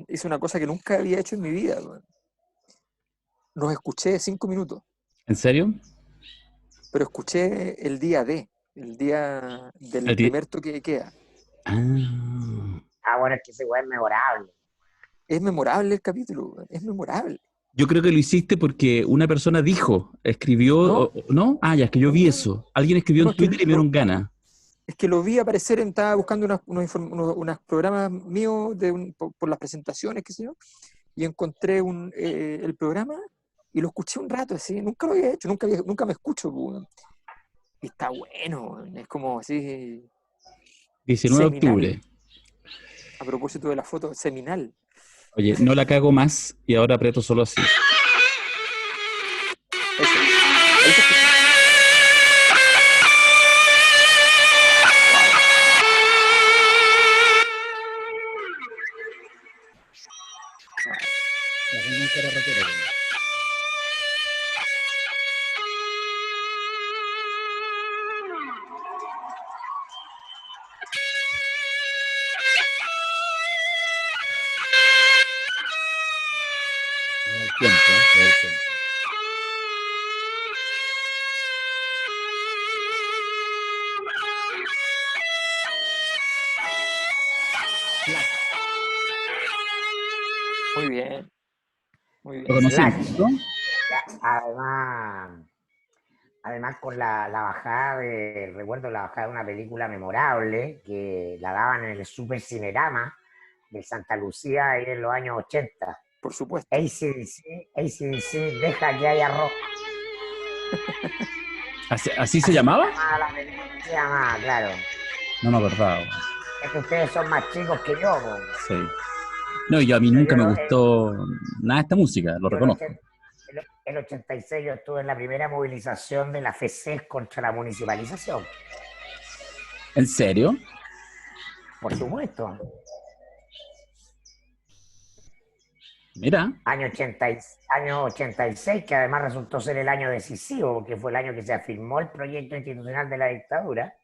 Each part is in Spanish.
hice una cosa que nunca había hecho en mi vida, weón. Los escuché 5 minutos, ¿En serio? pero escuché el día del A ti- primer toque de queda. Ah. Ah, bueno, es que ese weón es memorable. Es memorable el capítulo, weón, es memorable. Yo creo que lo hiciste porque una persona escribió, No, ¿no? Ah, ya, es que yo vi no, eso. Alguien escribió no, en Twitter y me dieron ganas. es que lo vi aparecer, estaba buscando unos programas míos por las presentaciones, qué sé yo, y encontré el programa y lo escuché un rato, así, nunca lo había hecho, nunca me escucho, weón. Y está bueno, weón, es como así, 19 de seminal, octubre. a propósito de la foto, seminal. Oye, no la cago más y ahora aprieto solo así. Eso, ahí se escucha. Todo el tiempo, todo el tiempo. Muy bien, muy ¿Lo bien. conocían, Slash. no? Además con la bajada recuerdo la bajada de una película memorable que la daban en el Super Cinerama de Santa Lucía ahí en los años 80. Por supuesto. AC/DC, deja que haya rock. ¿Así se llamaba? La película se llama, claro. No me acordaba. Es que ustedes son más chicos que yo, po. Sí. No, a mí Pero nunca me gustó nada de esta música, lo yo reconozco. el 86 yo estuve en la primera movilización de la FECES contra la municipalización. ¿En serio? Por supuesto. Mira. Año 86, que además resultó ser el año decisivo, porque fue el año que se afirmó el proyecto institucional de la dictadura.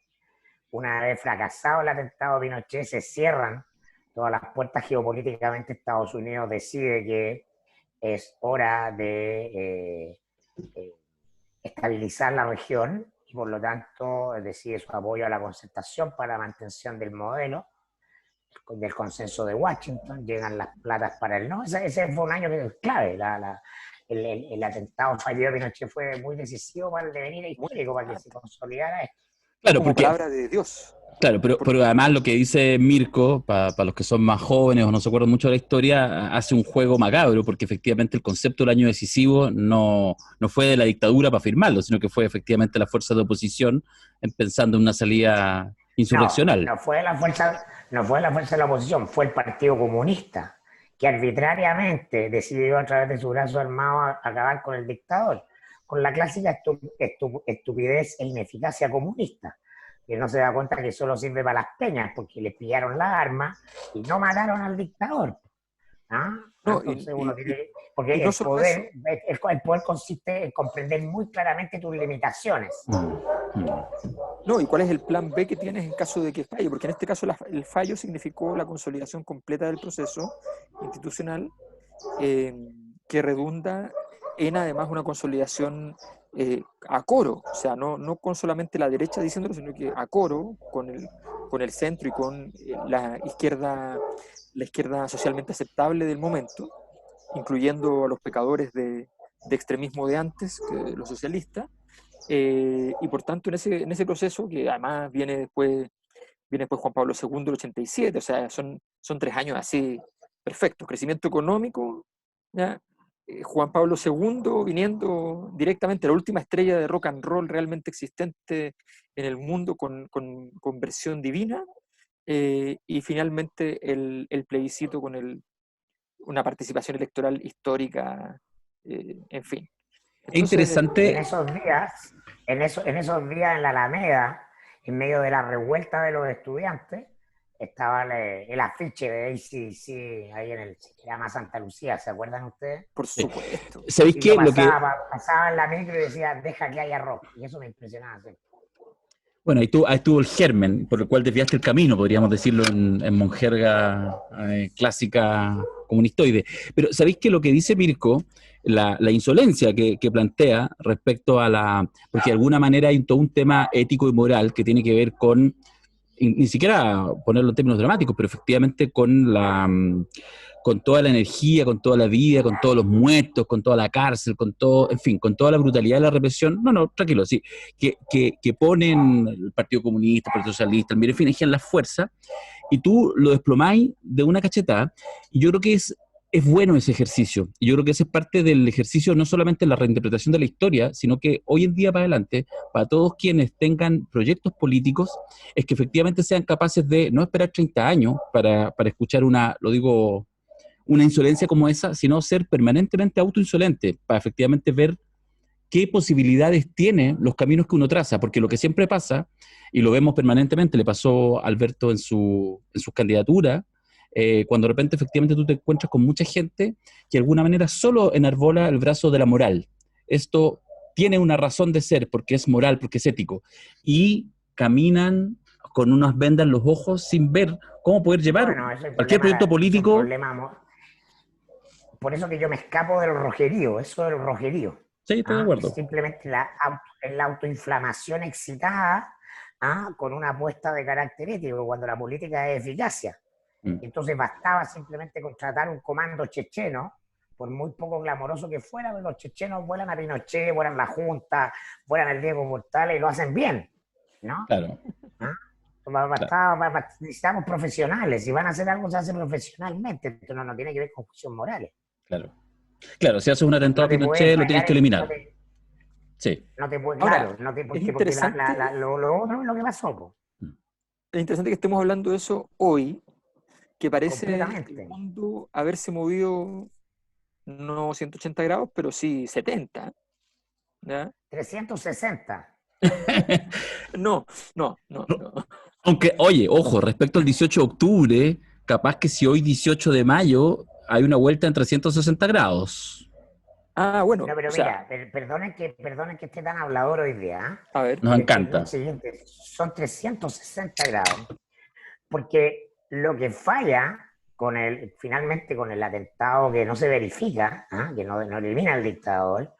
Una vez fracasado el atentado de Pinochet, se cierran todas las puertas geopolíticamente. Estados Unidos decide que es hora de estabilizar la región y por lo tanto decide su apoyo a la concertación para la mantención del modelo del consenso de Washington. Llegan las platas para el no. Ese fue un año que es clave. El atentado fallido de Pinochet fue muy decisivo para el devenir Muy histórico, para que se importante. consolidara esto. Claro, Como porque palabra de Dios. claro, pero además lo que dice Mirko, para los que son más jóvenes o no se acuerdan mucho de la historia, hace un juego macabro, porque efectivamente el concepto del año decisivo no fue de la dictadura para firmarlo, sino que fue efectivamente la fuerza de oposición pensando en una salida insurreccional. No fue la fuerza de la oposición, fue el Partido Comunista, que arbitrariamente decidió a través de su brazo armado acabar con el dictador, con la clásica estupidez e ineficacia comunista, que no se da cuenta que solo sirve para las peñas, porque le pillaron las armas y no mataron al dictador. ¿Ah? No, Entonces uno tiene, porque y no solo eso. el poder consiste en comprender muy claramente tus limitaciones. No, ¿y cuál es el plan B que tienes en caso de que falle? Porque en este caso el fallo significó la consolidación completa del proceso institucional, eh, que redunda en además una consolidación a coro, o sea, no con solamente la derecha diciéndolo, sino que a coro con el centro y con la izquierda socialmente aceptable del momento, incluyendo a los pecadores de extremismo de antes, que los socialistas, y por tanto en ese proceso, que además viene después Juan Pablo II, el 87, o sea, son 3 años así perfectos, crecimiento económico, ¿ya? Juan Pablo II viniendo directamente, la última estrella de rock and roll realmente existente en el mundo con versión divina, y finalmente el plebiscito con una participación electoral histórica, en fin. Es Entonces, Y en interesante, esos días, en esos días en la Alameda, en medio de la revuelta de los estudiantes, estaba el afiche de AC/DC ahí en el, se llama Santa Lucía, ¿se acuerdan ustedes? por supuesto. ¿sabéis Y qué? yo pasaba en la micro y decía, deja que haya rock. Y eso me impresionaba. ¿Sí? Bueno, ahí tuvo el germen, por el cual desviaste el camino, podríamos decirlo en monjerga clásica comunistoide. Pero ¿sabéis que lo que dice Mirko, la insolencia que plantea respecto a porque de alguna manera hay todo un tema ético y moral que tiene que ver con, ni siquiera ponerlo en términos dramáticos, pero efectivamente con toda la energía, con toda la vida, con todos los muertos, con toda la cárcel, con todo, en fin, con toda la brutalidad de la represión, no, tranquilo, sí, que ponen el Partido Comunista, el Partido Socialista, en fin, ejen las fuerzas, y tú lo desplomáis de una cachetada, y yo creo que es bueno ese ejercicio, y yo creo que ese es parte del ejercicio, no solamente la reinterpretación de la historia, sino que hoy en día para adelante, para todos quienes tengan proyectos políticos, es que efectivamente sean capaces de no esperar 30 años para escuchar lo digo, una insolencia como esa, sino ser permanentemente autoinsolente para efectivamente ver qué posibilidades tienen los caminos que uno traza, porque lo que siempre pasa, y lo vemos permanentemente, le pasó a Alberto en sus candidaturas, cuando de repente efectivamente tú te encuentras con mucha gente que de alguna manera solo enarbola el brazo de la moral. Esto tiene una razón de ser, porque es moral, porque es ético, y caminan con unas vendas en los ojos sin ver cómo poder llevar Bueno, ese cualquier proyecto es un político. problema. Por eso que yo me escapo del rojerío, eso del rojerío. Sí, estoy de Es acuerdo. simplemente la autoinflamación excitada con una apuesta de carácter ético, cuando la política es eficacia. Mm. Entonces bastaba simplemente contratar un comando checheno, por muy poco glamoroso que fuera, pero los chechenos vuelan a Pinochet, vuelan a la Junta, vuelan al Diego Portales y lo hacen bien, ¿no? Claro, ¿Ah? claro, Necesitamos profesionales, si van a hacer algo se hace profesionalmente, esto no tiene que ver con cuestiones morales. claro. Claro, si haces un atentado No a te puedes Pinochet, lo tienes fallar, que eliminar. Sí. no te puede, Ahora, claro, no te, es porque interesante, lo otro es lo que pasó, po, es interesante que estemos hablando de eso hoy, que parece el completamente. mundo haberse movido no 180 grados, pero sí 70, ¿ya? 360. No, no, no, no. Aunque, oye, ojo, respecto al 18 de octubre, capaz que si hoy 18 de mayo hay una vuelta en 360 grados. Ah, bueno, No, o pero sea, mira, perdonen que esté tan hablador hoy día, ¿eh? a ver, Nos Es lo encanta. siguiente, son 360 grados, porque lo que falla finalmente con el atentado que no se verifica, ¿ah? Que no elimina al dictador,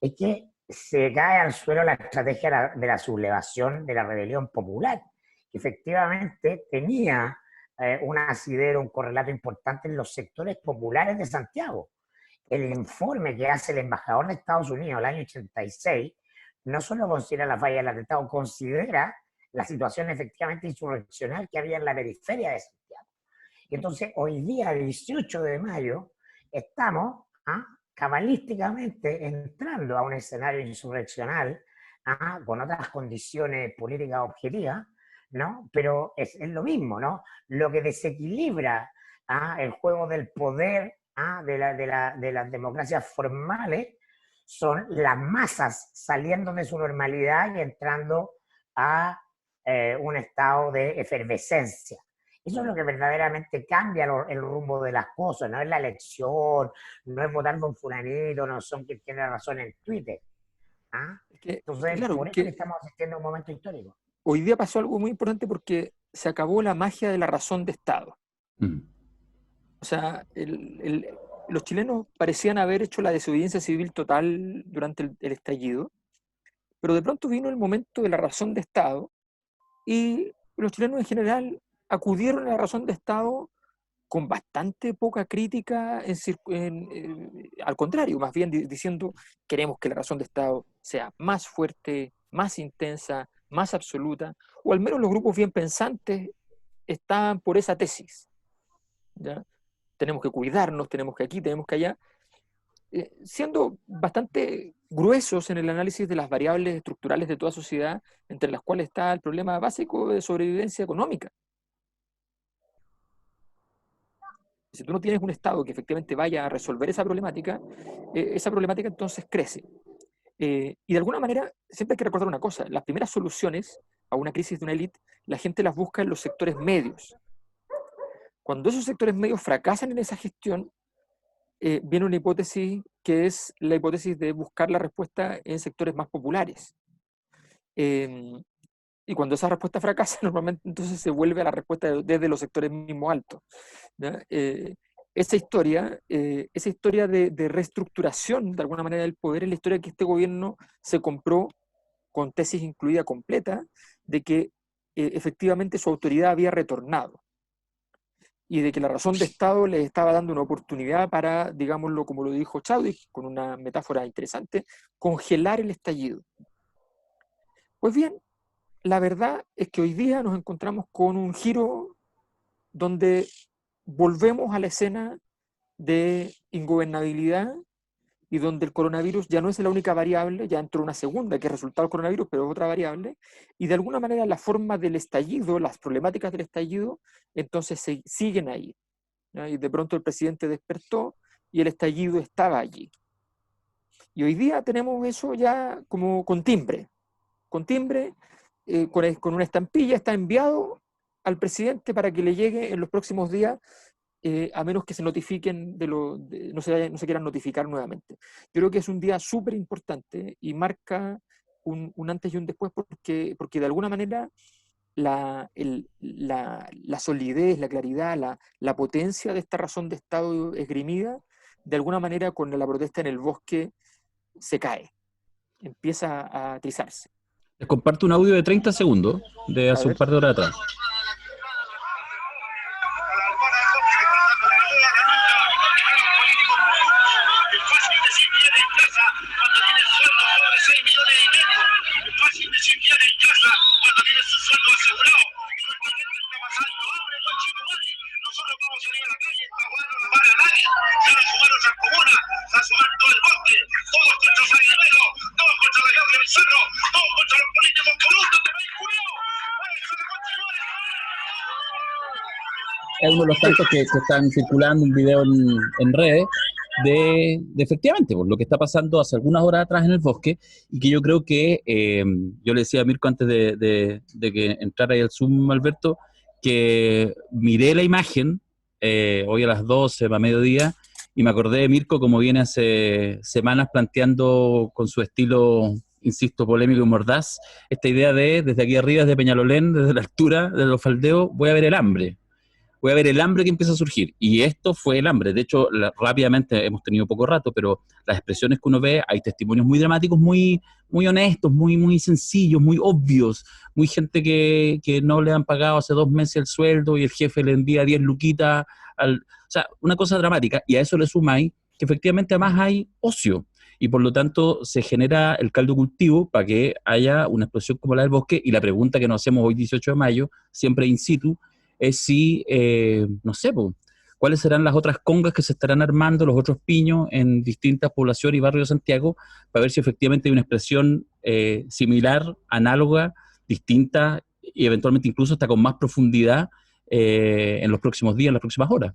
es que se cae al suelo la estrategia de la sublevación de la rebelión popular, que efectivamente tenía un asidero, un correlato importante en los sectores populares de Santiago. El informe que hace el embajador de Estados Unidos el año 86 no solo considera la falla del atentado, considera la situación efectivamente insurreccional que había en la periferia de Santiago. Y entonces, hoy día, 18 de mayo, estamos cabalísticamente entrando a un escenario insurreccional con otras condiciones políticas objetivas, ¿no? Pero es lo mismo, ¿no? Lo que desequilibra el juego del poder de las democracias formales son las masas saliendo de su normalidad y entrando a un estado de efervescencia. Eso es lo que verdaderamente cambia el rumbo de las cosas, no es la elección, no es votar con fulanito, no son quien tiene razón en Twitter. es que Entonces, claro, por eso que porque estamos asistiendo a un momento histórico. hoy día pasó algo muy importante porque se acabó la magia de la razón de Estado. Mm. O sea, los chilenos parecían haber hecho la desobediencia civil total durante el estallido, pero de pronto vino el momento de la razón de Estado y los chilenos en general acudieron a la razón de Estado con bastante poca crítica, al contrario, más bien diciendo queremos que la razón de Estado sea más fuerte, más intensa, más absoluta, o al menos los grupos bien pensantes estaban por esa tesis, ¿ya? Tenemos que cuidarnos, tenemos que aquí, tenemos que allá, siendo bastante gruesos en el análisis de las variables estructurales de toda sociedad, entre las cuales está el problema básico de sobrevivencia económica. Si tú no tienes un Estado que efectivamente vaya a resolver esa problemática entonces crece. Y de alguna manera, siempre hay que recordar una cosa, las primeras soluciones a una crisis de una élite, la gente las busca en los sectores medios. Cuando esos sectores medios fracasan en esa gestión, viene una hipótesis que es la hipótesis de buscar la respuesta en sectores más populares. Eh, Y cuando esa respuesta fracasa, normalmente entonces se vuelve a la respuesta desde los sectores mismos altos, ¿ya? Esa historia de reestructuración, de alguna manera, del poder, es la historia que este gobierno se compró con tesis incluida completa, de que efectivamente su autoridad había retornado y de que la razón de Estado les estaba dando una oportunidad para, digámoslo como lo dijo Chadwick, con una metáfora interesante, congelar el estallido. Pues bien, la verdad es que hoy día nos encontramos con un giro donde volvemos a la escena de ingobernabilidad y donde el coronavirus ya no es la única variable, ya entró una segunda que es resultado del coronavirus, pero es otra variable, y de alguna manera la forma del estallido, las problemáticas del estallido, entonces siguen ahí, ¿no? Y de pronto el presidente despertó y el estallido estaba allí. Y hoy día tenemos eso ya como con timbre, con una estampilla, está enviado al presidente para que le llegue en los próximos días, a menos que se notifiquen no se quieran notificar nuevamente. Yo creo que es un día súper importante y marca un antes y un después porque de alguna manera la solidez, la claridad, la potencia de esta razón de Estado esgrimida, de alguna manera con la protesta en el bosque se cae, empieza a atrizarse. Les comparto un audio de 30 segundos de A hace un ver. par de horas atrás. Es uno de los tantos que están circulando un video en redes de efectivamente por lo que está pasando hace algunas horas atrás en el bosque, y que yo creo que, yo le decía a Mirko antes de que entrara ahí al Zoom, Alberto, que miré la imagen hoy a las 12, a mediodía, y me acordé de Mirko como viene hace semanas planteando con su estilo, insisto, polémico y mordaz, esta idea de, desde aquí arriba, desde Peñalolén, desde la altura de los faldeos, voy a ver el hambre. Voy a ver el hambre que empieza a surgir. Y esto fue el hambre. De hecho, rápidamente, hemos tenido poco rato, pero las expresiones que uno ve, hay testimonios muy dramáticos, muy, muy honestos, muy, muy sencillos, muy obvios. Muy gente que no le han pagado hace 2 meses el sueldo y el jefe le envía 10 luquitas. O sea, una cosa dramática. Y a eso le sumáis que efectivamente además hay ocio. Y por lo tanto se genera el caldo cultivo para que haya una explosión como la del bosque. Y la pregunta que nos hacemos hoy, 18 de mayo, siempre in situ, es si, no sé, cuáles serán las otras congas que se estarán armando, los otros piños en distintas poblaciones y barrios de Santiago, para ver si efectivamente hay una expresión similar, análoga, distinta y eventualmente incluso hasta con más profundidad en los próximos días, en las próximas horas.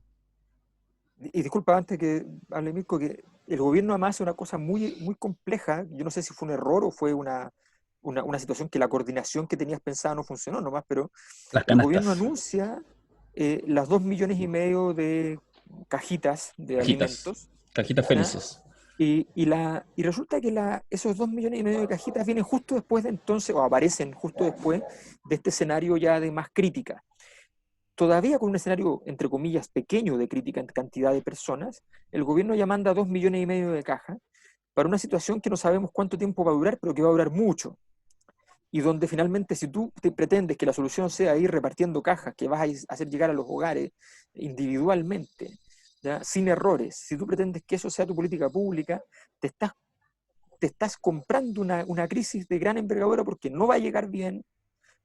Y disculpa, antes que hable Mirko, que el gobierno además hace una cosa muy, muy compleja. Yo no sé si fue un error o fue una situación que la coordinación que tenías pensada no funcionó nomás, pero Las el gobierno canastas, anuncia las 2,5 millones de cajitas de cajitas, alimentos, cajitas ¿ya? felices. Y resulta que esos 2,5 millones de cajitas vienen justo después de entonces, o aparecen justo después de este escenario ya de más crítica. Todavía con un escenario, entre comillas, pequeño de crítica en cantidad de personas, el gobierno ya manda 2,5 millones de cajas para una situación que no sabemos cuánto tiempo va a durar, pero que va a durar mucho. Y donde finalmente, si tú te pretendes que la solución sea ir repartiendo cajas que vas a hacer llegar a los hogares individualmente, ¿ya? Sin errores, si tú pretendes que eso sea tu política pública, te estás comprando una crisis de gran envergadura porque no va a llegar bien,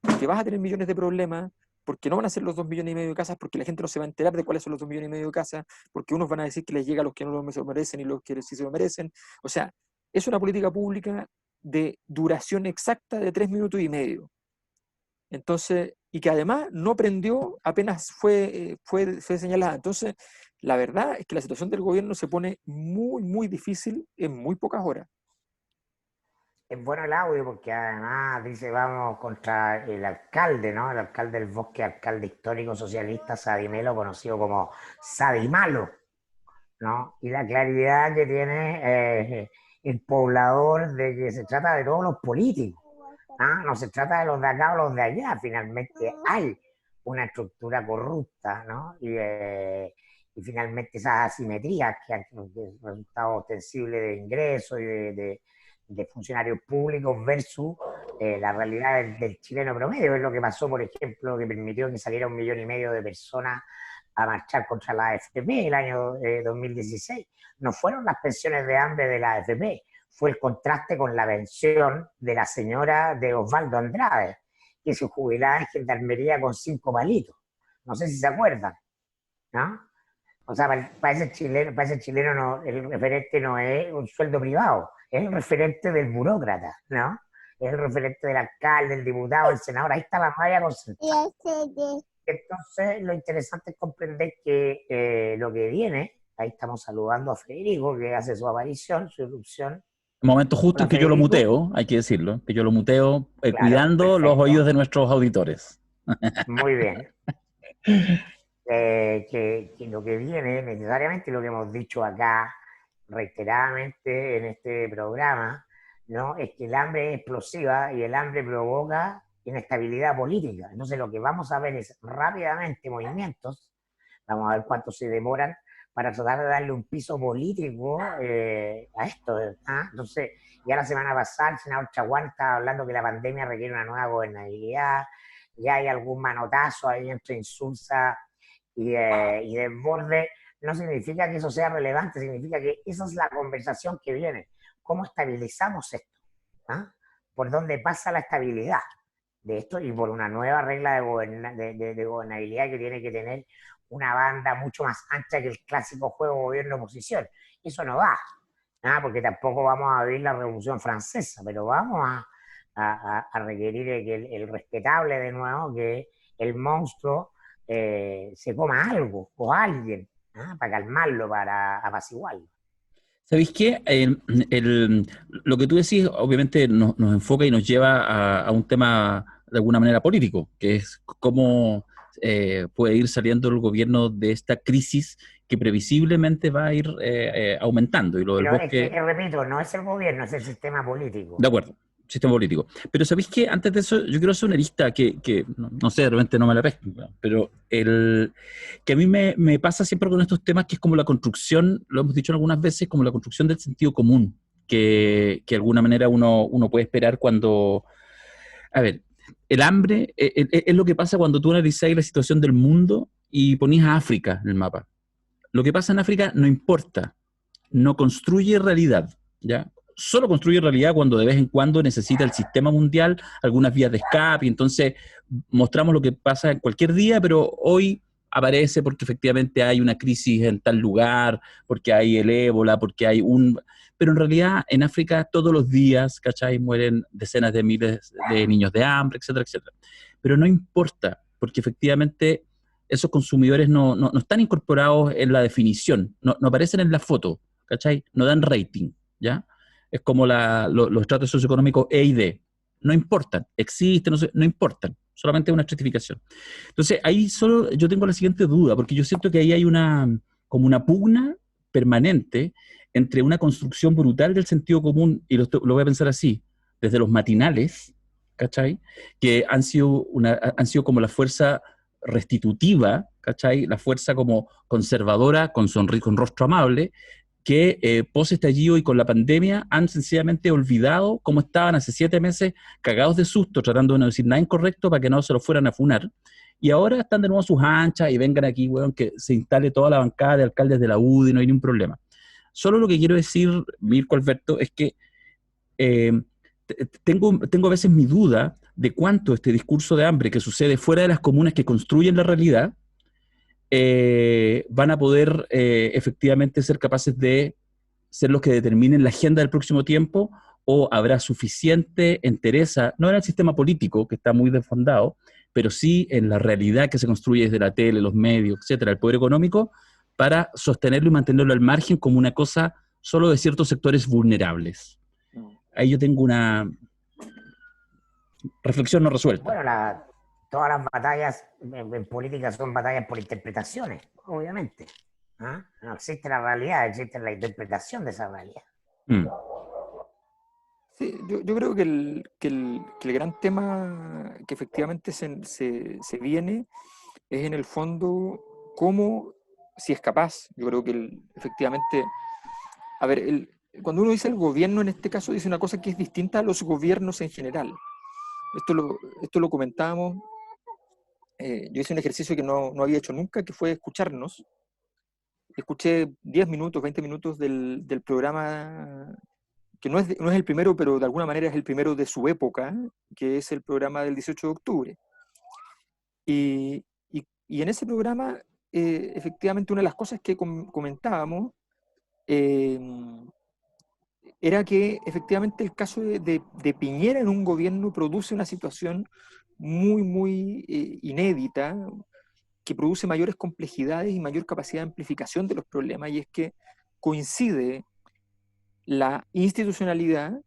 porque vas a tener millones de problemas, porque no van a ser los 2,5 millones de casas, porque la gente no se va a enterar de cuáles son los 2,5 millones de casas, porque unos van a decir que les llega a los que no lo merecen y los que sí se lo merecen. O sea, es una política pública de duración exacta de 3 minutos y medio. Entonces, y que además no prendió apenas fue señalada. Entonces, la verdad es que la situación del gobierno se pone muy, muy difícil en muy pocas horas. Es bueno el audio porque además dice vamos contra el alcalde, ¿no? El alcalde del Bosque, alcalde histórico socialista Sadimelo, conocido como Sadimalo, ¿no? Y la claridad que tiene el poblador de que se trata de todos los políticos, No se trata de los de acá o los de allá, finalmente hay una estructura corrupta, ¿no? Y finalmente esas asimetrías que han resultado ostensibles de ingresos y de funcionarios públicos versus la realidad del chileno promedio. Es lo que pasó, por ejemplo, que permitió que saliera 1,5 millones de personas a marchar contra la AFP el año 2016. No fueron las pensiones de hambre de la AFP, fue el contraste con la pensión de la señora de Osvaldo Andrade, que se jubilaba en gendarmería con 5 palitos. No sé si se acuerdan, ¿no? O sea, para ese chileno no, el referente no es un sueldo privado, es el referente del burócrata, ¿no? Es el referente del alcalde, del diputado, del senador, ahí está la malla concentrada. Entonces, lo interesante es comprender que lo que viene, ahí estamos saludando a Federico, que hace su aparición, su irrupción. El momento justo Hola, es que yo lo Federico. muteo, hay que decirlo, que yo lo muteo Claro, cuidando los perfecto. oídos de nuestros auditores. Muy bien. Que lo que viene, necesariamente lo que hemos dicho acá reiteradamente en este programa, ¿no? Es que el hambre es explosiva y el hambre provoca inestabilidad política. Entonces lo que vamos a ver es rápidamente movimientos, vamos a ver cuánto se demoran para tratar de darle un piso político a esto. Entonces, ya la semana pasada el senador Chaguán estaba hablando que la pandemia requiere una nueva gobernabilidad, ya hay algún manotazo ahí entre Insulza y Desbordes. No significa que eso sea relevante, significa que esa es la conversación que viene. ¿Cómo estabilizamos esto? ¿Por dónde pasa la estabilidad de esto? Y por una nueva regla de gobernabilidad que tiene que tener una banda mucho más ancha que el clásico juego gobierno-oposición. Eso no va, porque tampoco vamos a vivir la Revolución Francesa, pero vamos a requerir que el respetable de nuevo, que el monstruo se coma algo o alguien, para calmarlo, para apaciguarlo. ¿Sabéis qué? Lo que tú decís obviamente nos enfoca y nos lleva a un tema de alguna manera político, que es cómo puede ir saliendo el gobierno de esta crisis que previsiblemente va a ir aumentando. Y lo del Pero es bosque... que, repito, no es el gobierno, es el sistema político. De acuerdo, sistema político. Pero ¿sabéis qué? Antes de eso, yo quiero hacer una lista que no sé, de repente no me la pesco, pero que a mí me pasa siempre con estos temas, que es como la construcción, lo hemos dicho algunas veces, como la construcción del sentido común, que de alguna manera uno puede esperar cuando... A ver, el hambre es lo que pasa cuando tú analizas la situación del mundo y ponías a África en el mapa. Lo que pasa en África no importa, no construye realidad, ¿ya? Solo construye realidad cuando de vez en cuando necesita el sistema mundial algunas vías de escape, y entonces mostramos lo que pasa en cualquier día, pero hoy aparece porque efectivamente hay una crisis en tal lugar, porque hay el ébola, porque hay un... Pero en realidad en África todos los días, ¿cachai? Mueren decenas de miles de niños de hambre, etcétera, etcétera. Pero no importa, porque efectivamente esos consumidores no están incorporados en la definición, no aparecen en la foto, ¿cachai? No dan rating, ¿ya? Es como los estratos socioeconómicos E y D. No importan, existen, no importan, solamente una estratificación. Entonces, ahí solo yo tengo la siguiente duda, porque yo siento que ahí hay como una pugna permanente entre una construcción brutal del sentido común, y lo voy a pensar así, desde los matinales, ¿cachai? Que han sido como la fuerza restitutiva, ¿cachai? La fuerza como conservadora, con rostro amable, que post estallido y con la pandemia han sencillamente olvidado cómo estaban hace 7 meses, cagados de susto, tratando de no decir nada incorrecto para que no se lo fueran a funar. Y ahora están de nuevo a sus anchas y vengan aquí, weón, que se instale toda la bancada de alcaldes de la UDI, no hay ningún problema. Solo lo que quiero decir, Mirko Alberto, es que eh, tengo a veces mi duda de cuánto este discurso de hambre que sucede fuera de las comunas que construyen la realidad van a poder efectivamente ser capaces de ser los que determinen la agenda del próximo tiempo, o habrá suficiente entereza, no en el sistema político, que está muy desfondado, pero sí en la realidad que se construye desde la tele, los medios, etcétera, el poder económico, para sostenerlo y mantenerlo al margen como una cosa solo de ciertos sectores vulnerables. Ahí yo tengo una reflexión no resuelta. Bueno, todas las batallas en política son batallas por interpretaciones, obviamente. No existe la realidad, existe la interpretación de esa realidad. Sí, yo creo que el gran tema que efectivamente se viene es en el fondo cómo, si es capaz, yo creo que efectivamente, a ver, cuando uno dice el gobierno en este caso dice una cosa que es distinta a los gobiernos en general. Esto lo comentábamos, yo hice un ejercicio que no había hecho nunca, que fue escucharnos. Escuché 10 minutos, 20 minutos del programa, que no es el primero, pero de alguna manera es el primero de su época, que es el programa del 18 de octubre. Y en ese programa, efectivamente, una de las cosas que comentábamos eh, era que efectivamente el caso de Piñera en un gobierno produce una situación muy, muy inédita, que produce mayores complejidades y mayor capacidad de amplificación de los problemas, y es que coincide la institucionalidad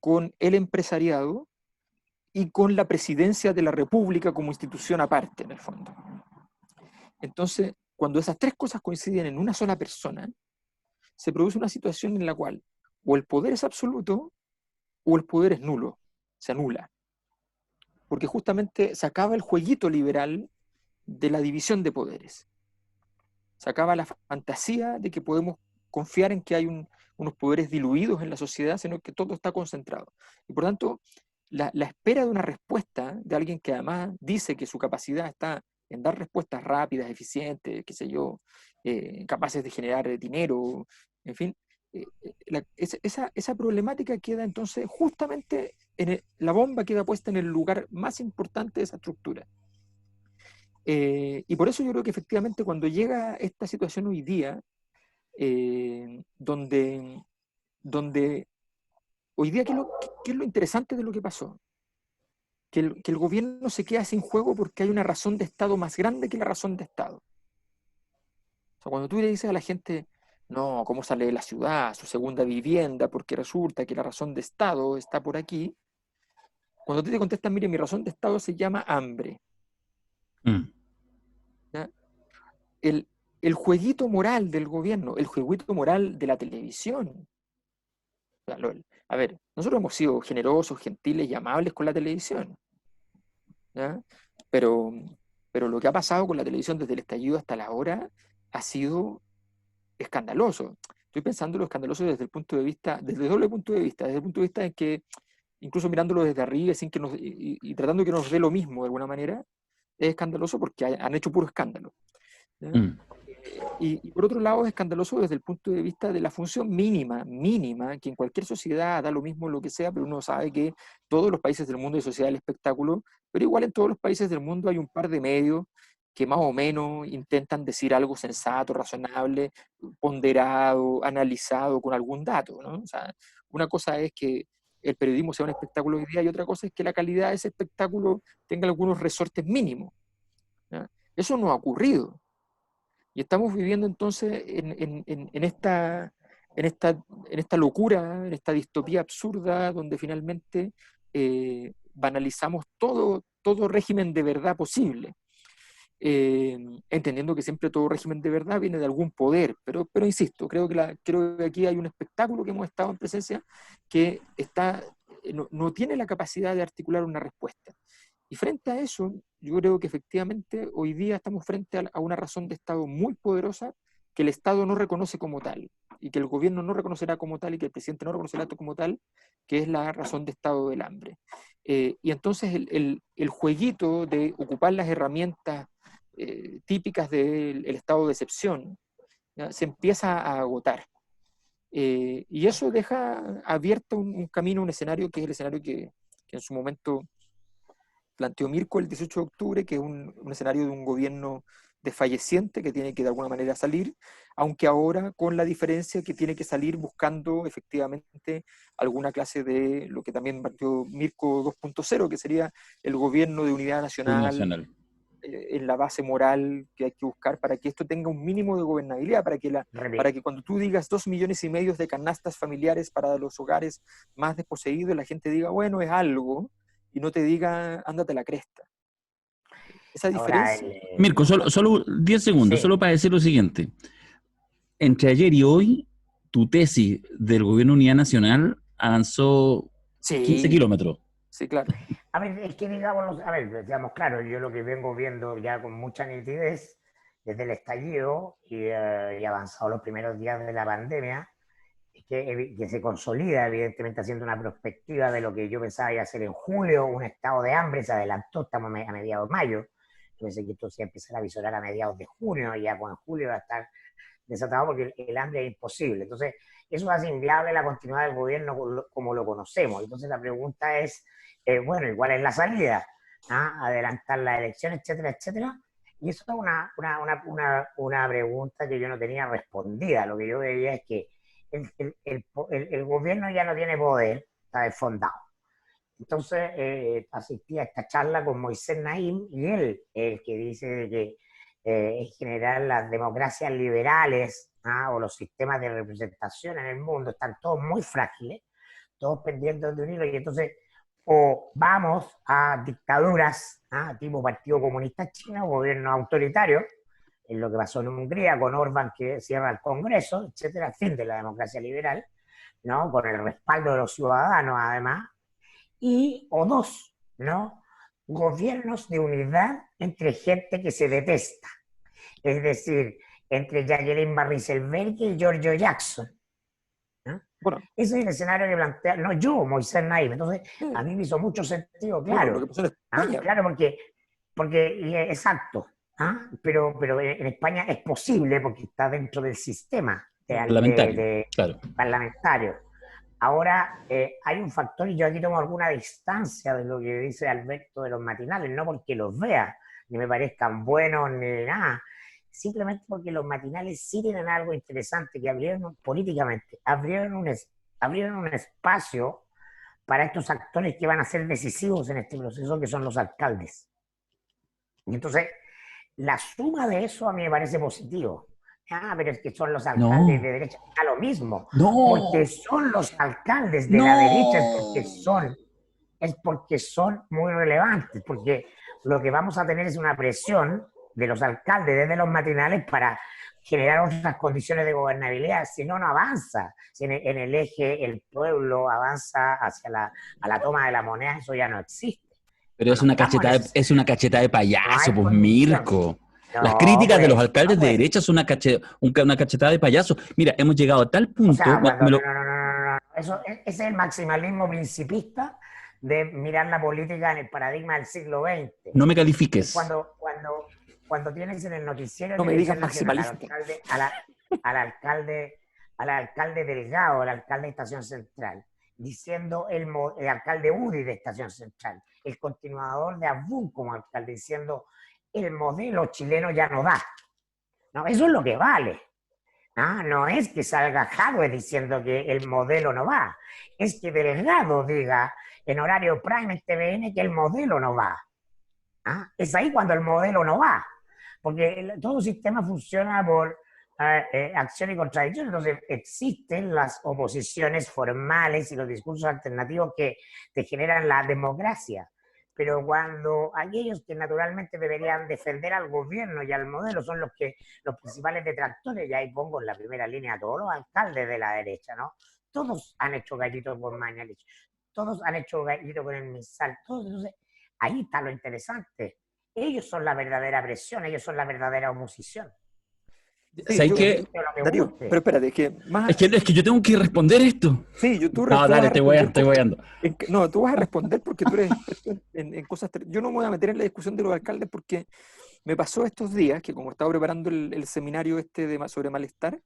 con el empresariado y con la presidencia de la República como institución aparte, en el fondo. Entonces, cuando esas tres cosas coinciden en una sola persona, se produce una situación en la cual o el poder es absoluto o el poder es nulo, se anula. Porque justamente se acaba el jueguito liberal de la división de poderes. Se acaba la fantasía de que podemos confiar en que hay unos poderes diluidos en la sociedad, sino que todo está concentrado. Y por tanto, la espera de una respuesta de alguien que además dice que su capacidad está en dar respuestas rápidas, eficientes, qué sé yo, capaces de generar dinero, en fin, esa problemática queda entonces justamente, la bomba queda puesta en el lugar más importante de esa estructura. Y por eso yo creo que efectivamente cuando llega esta situación hoy día, donde hoy día, ¿qué es lo interesante de lo que pasó? Que el gobierno se queda sin juego porque hay una razón de Estado más grande que la razón de Estado. O sea, cuando tú le dices a la gente, no, ¿cómo sale de la ciudad? Su segunda vivienda, porque resulta que la razón de Estado está por aquí. Cuando tú te contestas, mire, mi razón de Estado se llama hambre. ¿Ya? El jueguito moral del gobierno, el jueguito moral de la televisión. O sea, a ver, nosotros hemos sido generosos, gentiles y amables con la televisión, ¿ya? Pero lo que ha pasado con la televisión desde el estallido hasta la hora ha sido escandaloso. Estoy pensando lo escandaloso desde el doble punto de vista, desde el punto de vista en que, incluso mirándolo desde arriba sin que y tratando que nos dé lo mismo de alguna manera, es escandaloso porque han hecho puro escándalo, ¿ya? Y por otro lado es escandaloso desde el punto de vista de la función mínima, que en cualquier sociedad da lo mismo lo que sea, pero uno sabe que todos los países del mundo hay sociedad del espectáculo, pero igual en todos los países del mundo hay un par de medios que más o menos intentan decir algo sensato, razonable, ponderado, analizado con algún dato, ¿no? O sea, una cosa es que el periodismo sea un espectáculo hoy día y otra cosa es que la calidad de ese espectáculo tenga algunos resortes mínimos, ¿ya? Eso no ha ocurrido. Y estamos viviendo entonces en esta locura, en esta distopía absurda, donde finalmente banalizamos todo régimen de verdad posible, entendiendo que siempre todo régimen de verdad viene de algún poder, pero insisto, creo que aquí hay un espectáculo que hemos estado en presencia que no tiene la capacidad de articular una respuesta. Y frente a eso, yo creo que efectivamente hoy día estamos frente a una razón de Estado muy poderosa que el Estado no reconoce como tal, y que el gobierno no reconocerá como tal, y que el presidente no reconocerá como tal, que es la razón de Estado del hambre. Y entonces el jueguito de ocupar las herramientas típicas del estado de excepción, ¿ya? Se empieza a agotar. Y eso deja abierto un camino, un escenario que es el escenario que en su momento planteó Mirko el 18 de octubre, que es un escenario de un gobierno desfalleciente que tiene que de alguna manera salir, aunque ahora con la diferencia que tiene que salir buscando efectivamente alguna clase de lo que también planteó Mirko 2.0, que sería el gobierno de unidad nacional. En la base moral que hay que buscar para que esto tenga un mínimo de gobernabilidad, para que cuando tú digas 2,5 millones de canastas familiares para los hogares más desposeídos, la gente diga, bueno, es algo, y no te diga, ándate a la cresta. Esa diferencia. Mirko, solo 10 segundos, sí. Solo para decir lo siguiente. Entre ayer y hoy, tu tesis del gobierno de unidad nacional avanzó 15 Sí, kilómetros. sí, claro. A ver, es que digamos, claro, yo lo que vengo viendo ya con mucha nitidez desde el estallido y avanzado los primeros días de la pandemia, es que se consolida, evidentemente, haciendo una perspectiva de lo que yo pensaba iba a ser en julio, un estado de hambre, se adelantó, estamos a mediados de mayo. Yo pensé que esto se iba a empezar a visorar a mediados de junio, y ya con julio va a estar desatado porque el hambre es imposible. Entonces, eso hace inviable la continuidad del gobierno como lo conocemos. Entonces, la pregunta es, bueno, ¿y cuál es la salida? ¿Ah? Adelantar la elección, etcétera, etcétera. Y eso es una pregunta que yo no tenía respondida. Lo que yo veía es que el gobierno ya no tiene poder, está desfondado. Entonces, asistí a esta charla con Moisés Naim y él, el que dice de que en general las democracias liberales, ¿ah? O los sistemas de representación en el mundo están todos muy frágiles, todos pendientes de un hilo, y entonces o vamos a dictaduras, ¿ah? Tipo Partido Comunista Chino, gobierno autoritario, en lo que pasó en Hungría con Orbán que cierra el Congreso, etcétera, fin de la democracia liberal, ¿no? Con el respaldo de los ciudadanos además, y o dos, ¿no? Gobiernos de unidad entre gente que se detesta, es decir, entre Jacqueline Barriselberg y Giorgio Jackson, ¿no? Bueno, Ese es el escenario que plantea, no yo, Moisés Naim. Entonces, a eh, mí me hizo mucho sentido, bueno, lo claro. que pasó en ¿Ah? España. Claro, exacto. ¿Ah? Pero en España es posible porque está dentro del sistema Parlamentario, claro. parlamentario. Ahora, hay un factor, y yo aquí tomo alguna distancia de lo que dice Alberto de los matinales, no porque los vea, ni me parezcan buenos ni nada, simplemente porque los matinales sí tienen algo interesante, que abrieron políticamente, abrieron un espacio para estos actores que van a ser decisivos en este proceso, que son los alcaldes. Y entonces, la suma de eso a mí me parece positivo. Ah, pero es que son los alcaldes No, de derecha. A lo mismo, porque no, son los alcaldes de la derecha, no. es porque son muy relevantes, porque lo que vamos a tener es una presión de los alcaldes desde los matinales para generar otras condiciones de gobernabilidad, si no, no avanza. Si en el eje el pueblo avanza hacia a la toma de la moneda, eso ya no existe. Pero No, no estamos en ese es una escenario. cacheta de No payaso, hay pues condición. Mirko. Las No, críticas de los pues, no, alcaldes de pues. derecha son una cachetada de payaso. Mira, hemos llegado a tal O punto, sea, cuando no, no, no, no, no, no. Ese es el maximalismo principista de mirar la política en el paradigma del siglo XX. no me Es califiques. cuando tienes en el noticiero de No me digas televisión nacional maximalista. al alcalde, al alcalde Delgado, al alcalde de Estación Central, diciendo el alcalde UDI de Estación Central, el continuador de Abun como alcalde, diciendo el modelo chileno ya no da. No, eso es lo que vale. Ah, no es que salga Jadwe diciendo que el modelo no va, es que Delgado diga en horario prime en TVN que el modelo no va. ¿Ah? Es ahí cuando el modelo no va, porque todo sistema funciona por acción y contradicción, entonces existen las oposiciones formales y los discursos alternativos que te generan la democracia. Pero cuando aquellos que naturalmente deberían defender al gobierno y al modelo son los principales detractores, y ahí pongo en la primera línea a todos los alcaldes de la derecha, ¿no? Todos han hecho gallitos con Mañalich, todos han hecho gallitos con el Misal, todos. Entonces, ahí está lo interesante. Ellos son la verdadera presión, ellos son la verdadera oposición. Sí, ¿Sabes yo, qué? Lo que Darío, guste. pero espérate, que más. Es que yo tengo que responder esto. Sí, No, tú vas dale, a responder estoy porque. voyando. No, tú vas a responder porque tú eres experto en cosas. Yo no me voy a meter en la discusión de los alcaldes porque me pasó estos días que, como estaba preparando el seminario sobre malestar,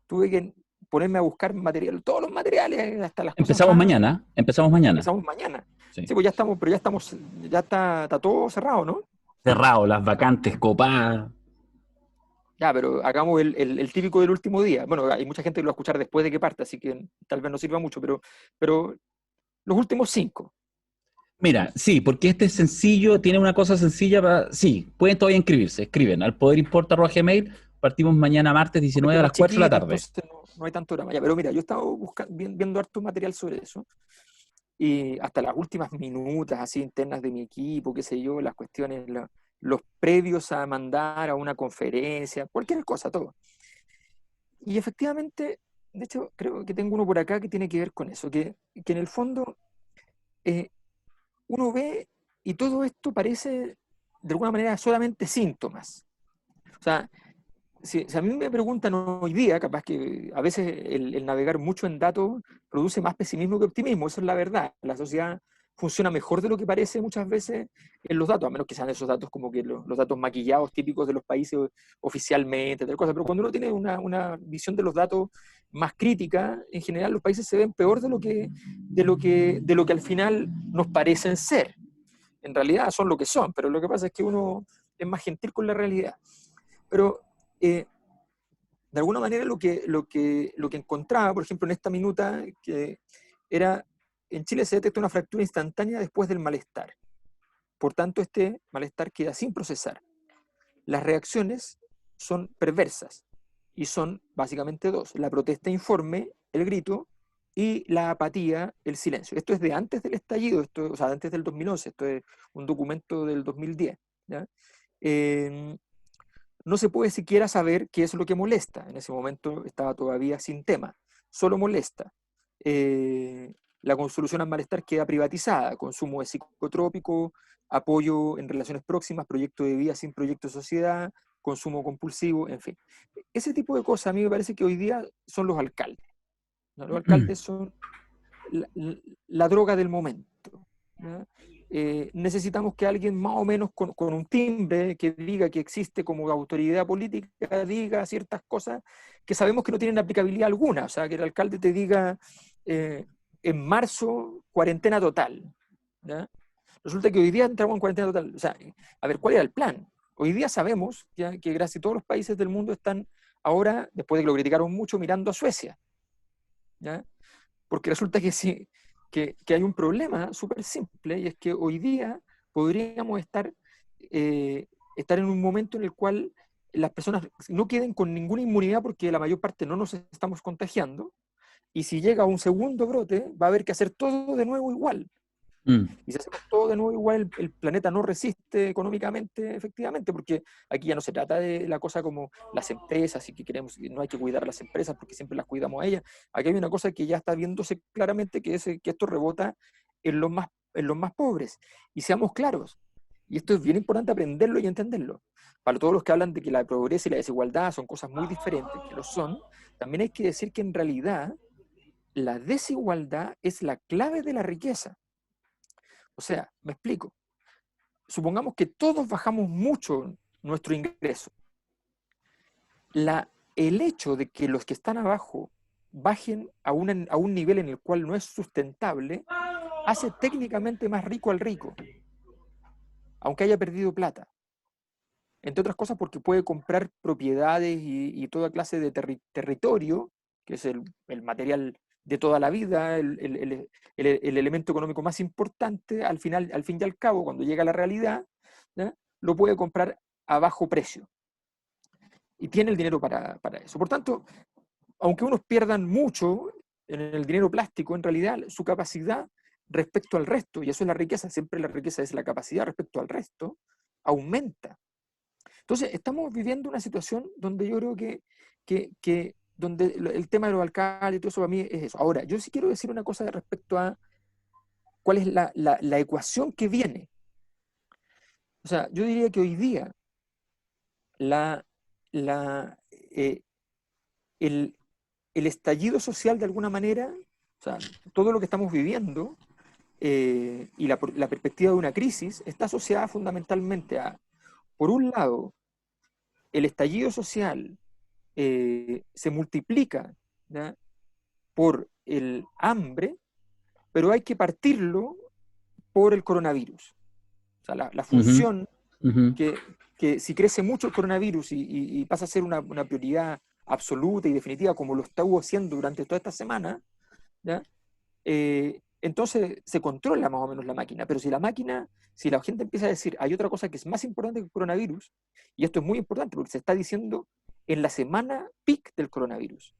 tuve que ponerme a buscar material, todos los materiales, hasta las cosas Empezamos más. mañana, empezamos mañana. Empezamos mañana. Sí. Sí, pues ya estamos, pero ya está todo cerrado, ¿no? Cerrado, las vacantes copadas. Ya, pero hagamos el típico del último día. Bueno, hay mucha gente que lo va a escuchar después de que parte, así que tal vez no sirva mucho, pero los últimos 5. Mira, sí, porque este es sencillo, tiene una cosa sencilla para... Sí, pueden todavía inscribirse, escriben al poderimporta@gmail, partimos mañana martes Porque 19 es a más las 4 de la chiquita, tarde. entonces no hay tanto drama. Ya, pero mira, yo estaba viendo harto material sobre eso, y hasta las últimas minutas así internas de mi equipo, qué sé yo, las cuestiones, los previos a mandar a una conferencia, cualquier cosa, todo. Y efectivamente, de hecho, creo que tengo uno por acá que tiene que ver con eso, que en el fondo uno ve y todo esto parece de alguna manera solamente síntomas. O sea, si a mí me preguntan hoy día, capaz que a veces el navegar mucho en datos produce más pesimismo que optimismo, eso es la verdad. La sociedad funciona mejor de lo que parece muchas veces en los datos, a menos que sean esos datos como que los datos maquillados típicos de los países oficialmente, tal cosa. Pero cuando uno tiene una visión de los datos más crítica, en general los países se ven peor de lo que al final nos parecen ser. En realidad son lo que son, pero lo que pasa es que uno es más gentil con la realidad. Pero de alguna manera lo que encontraba, por ejemplo, en esta minuta, que era, en Chile se detecta una fractura instantánea después del malestar. Por tanto, este malestar queda sin procesar. Las reacciones son perversas y son básicamente dos: la protesta informe, el grito, y la apatía, el silencio. Esto es de antes del estallido, o sea, antes del 2011, esto es un documento del 2010. ¿Ya? No se puede siquiera saber qué es lo que molesta. En ese momento estaba todavía sin tema. Solo molesta. La consolución al malestar queda privatizada: consumo de psicotrópico, apoyo en relaciones próximas, proyecto de vida sin proyecto de sociedad, consumo compulsivo, en fin. Ese tipo de cosas a mí me parece que hoy día son los alcaldes, ¿no? Los alcaldes son la droga del momento, ¿ya? Necesitamos que alguien más o menos con un timbre que diga que existe como autoridad política, diga ciertas cosas que sabemos que no tienen aplicabilidad alguna. O sea, que el alcalde te diga, en marzo, cuarentena total, ¿ya? Resulta que hoy día entramos en cuarentena total. O sea, a ver, ¿cuál era el plan? Hoy día sabemos ya que casi todos los países del mundo están ahora, después de que lo criticaron mucho, mirando a Suecia, ¿ya? Porque resulta que, sí, que hay un problema súper simple, y es que hoy día podríamos estar en un momento en el cual las personas no queden con ninguna inmunidad porque la mayor parte no nos estamos contagiando, y si llega un segundo brote va a haber que hacer todo de nuevo igual. Y si hacemos todo de nuevo igual, el planeta no resiste económicamente, efectivamente, porque aquí ya no se trata de la cosa como las empresas y que queremos, no hay que cuidar a las empresas porque siempre las cuidamos a ellas. Aquí hay una cosa que ya está viéndose claramente, que es que esto rebota en los más pobres. Y seamos claros, y esto es bien importante aprenderlo y entenderlo. Para todos los que hablan de que la pobreza y la desigualdad son cosas muy diferentes, que lo son, también hay que decir que en realidad la desigualdad es la clave de la riqueza. O sea, me explico. Supongamos que todos bajamos mucho nuestro ingreso. El hecho de que los que están abajo bajen a un nivel en el cual no es sustentable hace técnicamente más rico al rico, aunque haya perdido plata. Entre otras cosas porque puede comprar propiedades y toda clase de territorio, que es el material de toda la vida, el elemento económico más importante. Al fin y al cabo, cuando llega a la realidad, ¿ya? Lo puede comprar a bajo precio. Y tiene el dinero para eso. Por tanto, aunque unos pierdan mucho en el dinero plástico, en realidad su capacidad respecto al resto, y eso es la riqueza, siempre la riqueza es la capacidad respecto al resto, aumenta. Entonces, estamos viviendo una situación donde yo creo que donde el tema de los alcaldes y todo eso para mí es eso. Ahora, yo sí quiero decir una cosa respecto a cuál es la ecuación que viene. O sea, yo diría que hoy día la, la, el, el estallido social de alguna manera, o sea, todo lo que estamos viviendo y la perspectiva de una crisis está asociada fundamentalmente a, por un lado, el estallido social se multiplica, ¿ya? Por el hambre, pero hay que partirlo por el coronavirus. O sea, la función que si crece mucho el coronavirus y pasa a ser una prioridad absoluta y definitiva, como lo estuvo haciendo durante toda esta semana, ¿ya? Entonces se controla más o menos la máquina. Pero si la gente empieza a decir, hay otra cosa que es más importante que el coronavirus, y esto es muy importante porque se está diciendo en la semana peak del coronavirus,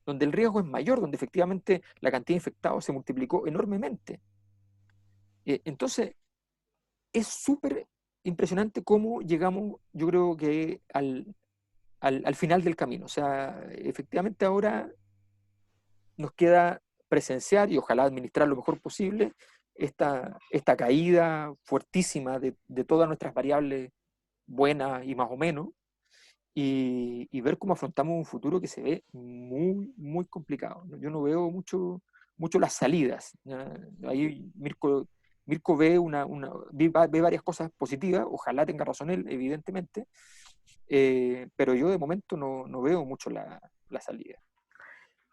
donde el riesgo es mayor, donde efectivamente la cantidad de infectados se multiplicó enormemente. Entonces, es súper impresionante cómo llegamos, yo creo que al final del camino. O sea, efectivamente ahora nos queda presenciar y ojalá administrar lo mejor posible esta caída fuertísima de todas nuestras variables buenas y más o menos, y ver cómo afrontamos un futuro que se ve muy, muy complicado. Yo no veo mucho las salidas. Ahí Mirko ve, ve varias cosas positivas, ojalá tenga razón él, evidentemente, pero yo de momento no veo mucho la salida.